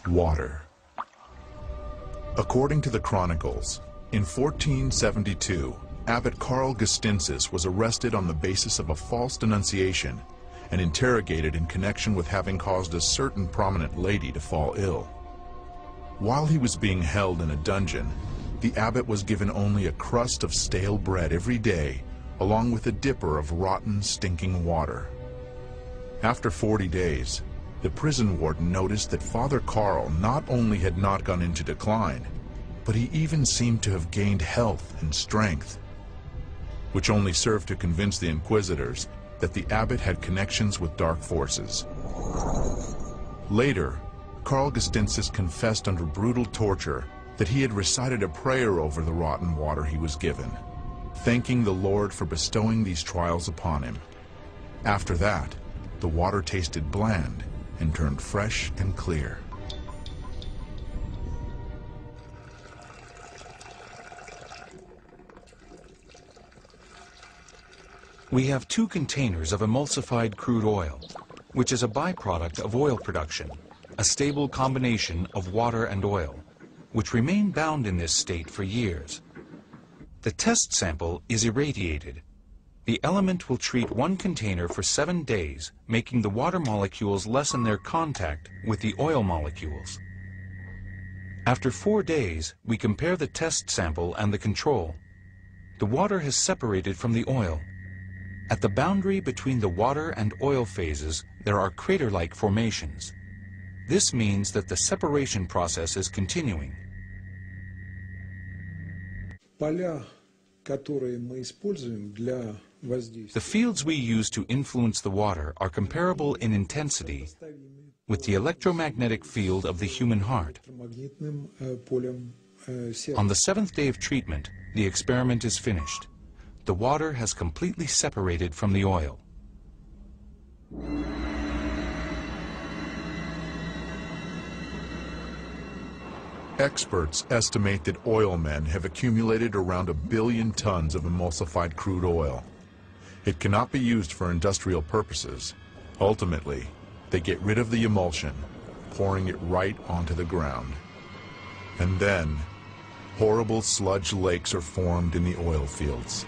Water. According to the chronicles, in 1472, Abbot Karl Gestinsis was arrested on the basis of a false denunciation and interrogated in connection with having caused a certain prominent lady to fall ill. While he was being held in a dungeon, the abbot was given only a crust of stale bread every day, along with a dipper of rotten, stinking water. After 40 days, the prison warden noticed that Father Karl not only had not gone into decline, but he even seemed to have gained health and strength, which only served to convince the inquisitors that the abbot had connections with dark forces. Later, Karl Gestinsis confessed under brutal torture that he had recited a prayer over the rotten water he was given, thanking the Lord for bestowing these trials upon him. After that, the water tasted bland and turned fresh and clear. We have two containers of emulsified crude oil, which is a byproduct of oil production, a stable combination of water and oil, which remain bound in this state for years. The test sample is irradiated. The element will treat one container for 7 days, making the water molecules lessen their contact with the oil molecules. After 4 days, we compare the test sample and the control. The water has separated from the oil. At the boundary between the water and oil phases, there are crater-like formations. This means that the separation process is continuing. The fields we use to influence the water are comparable in intensity with the electromagnetic field of the human heart. On the 7th day of treatment, the experiment is finished. The water has completely separated from the oil. Experts estimate that oil men have accumulated around 1 billion tons of emulsified crude oil. It cannot be used for industrial purposes. Ultimately, they get rid of the emulsion, pouring it right onto the ground. And then, horrible sludge lakes are formed in the oil fields.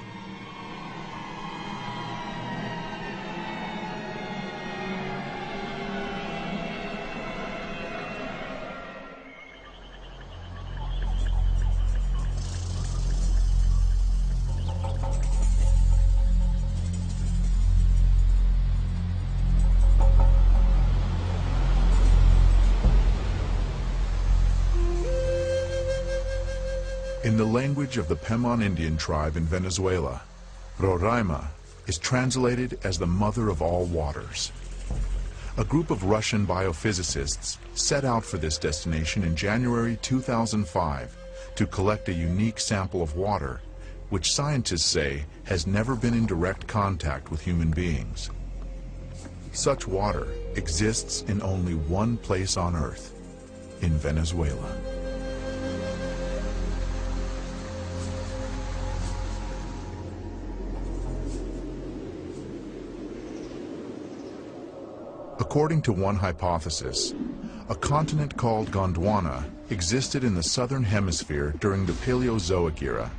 In the language of the Pemon Indian tribe in Venezuela, Roraima is translated as the mother of all waters. A group of Russian biophysicists set out for this destination in January 2005 to collect a unique sample of water, which scientists say has never been in direct contact with human beings. Such water exists in only one place on Earth, in Venezuela. According to one hypothesis, a continent called Gondwana existed in the southern hemisphere during the Paleozoic era.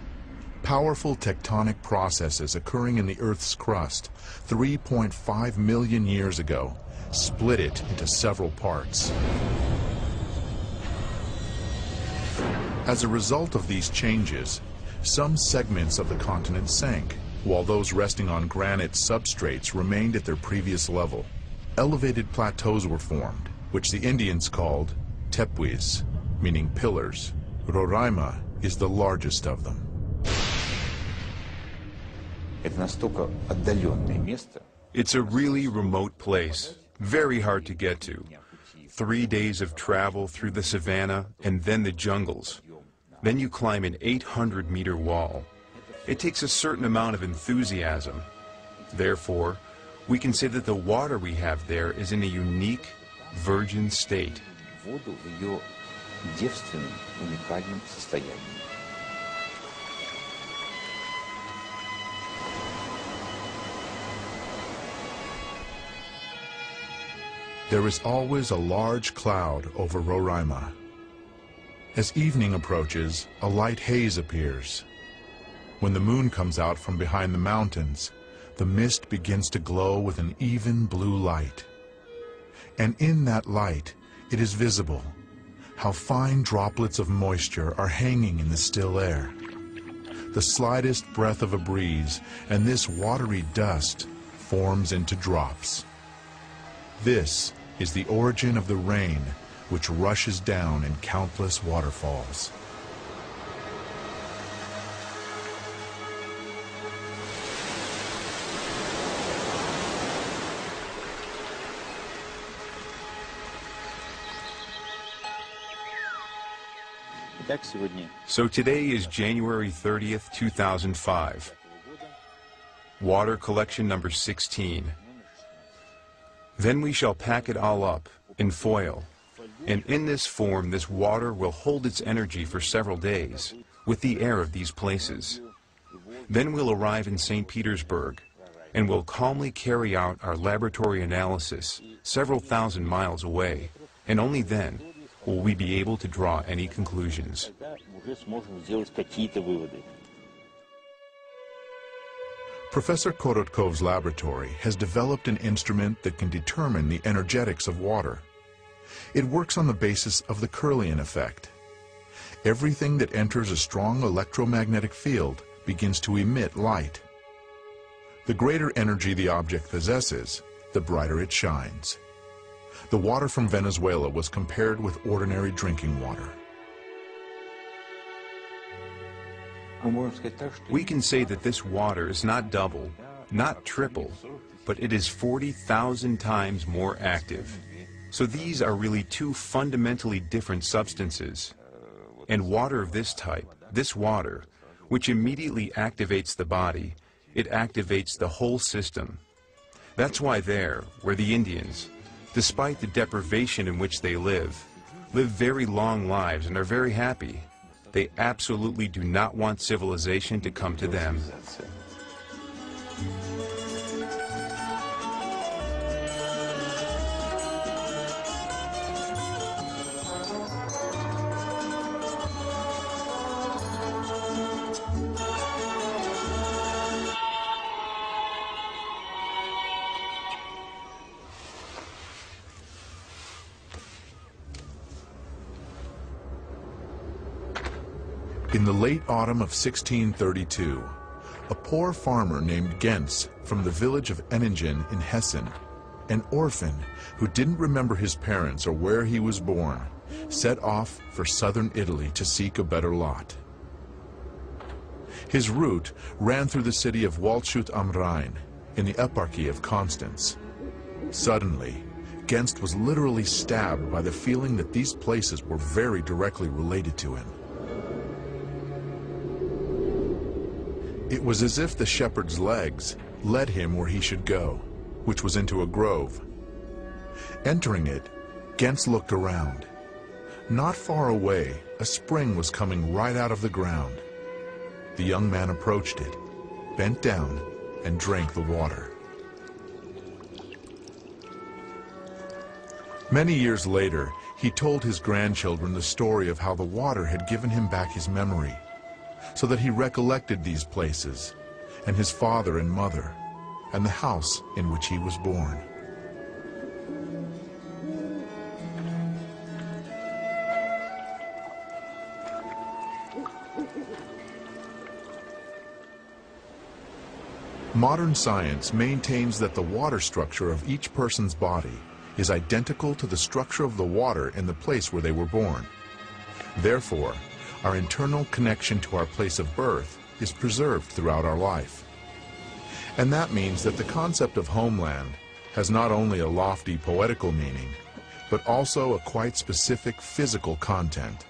Powerful tectonic processes occurring in the Earth's crust 3.5 million years ago split it into several parts. As a result of these changes, some segments of the continent sank, while those resting on granite substrates remained at their previous level. Elevated plateaus were formed, which the Indians called tepuis, meaning pillars. Roraima is the largest of them. It's a really remote place, very hard to get to. 3 days of travel through the savannah and then the jungles. Then you climb an 800-meter wall. It takes a certain amount of enthusiasm. Therefore, we can say that the water we have there is in a unique, virgin state. there is always a large cloud over Roraima. As evening approaches, a light haze appears. When the moon comes out from behind the mountains, the mist begins to glow with an even blue light. And in that light, it is visible how fine droplets of moisture are hanging in the still air. The slightest breath of a breeze, and this watery dust forms into drops. This is the origin of the rain which rushes down in countless waterfalls. So today is January 30th, 2005. Water collection number 16. Then we shall pack it all up in foil, and in this form this water will hold its energy for several days with the air of these places. Then we'll arrive in St. Petersburg, and we'll calmly carry out our laboratory analysis several thousand miles away, and only then will we be able to draw any conclusions. Professor Korotkov's laboratory has developed an instrument that can determine the energetics of water. It works on the basis of the Kirlian effect. Everything that enters a strong electromagnetic field begins to emit light. The greater energy the object possesses, the brighter it shines. The water from Venezuela was compared with ordinary drinking water. We can say that this water is not double, not triple, but it is 40,000 times more active. So these are really two fundamentally different substances. And water of this type, this water, which immediately activates the body, it activates the whole system. That's why there, where the Indians, despite the deprivation in which they live very long lives and are very happy. They absolutely do not want civilization to come to them. In the late autumn of 1632, a poor farmer named Gens from the village of Enningen in Hessen, an orphan who didn't remember his parents or where he was born, set off for southern Italy to seek a better lot. His route ran through the city of Waldshut am Rhein in the eparchy of Constance. Suddenly, Gens was literally stabbed by the feeling that these places were very directly related to him. It was as if the shepherd's legs led him where he should go, which was into a grove. Entering it, Gens looked around. Not far away, a spring was coming right out of the ground. The young man approached it, bent down, and drank the water. Many years later, he told his grandchildren the story of how the water had given him back his memory, so that he recollected these places, and his father and mother, and the house in which he was born. Modern science maintains that the water structure of each person's body is identical to the structure of the water in the place where they were born. Therefore, our internal connection to our place of birth is preserved throughout our life. And that means that the concept of homeland has not only a lofty poetical meaning, but also a quite specific physical content.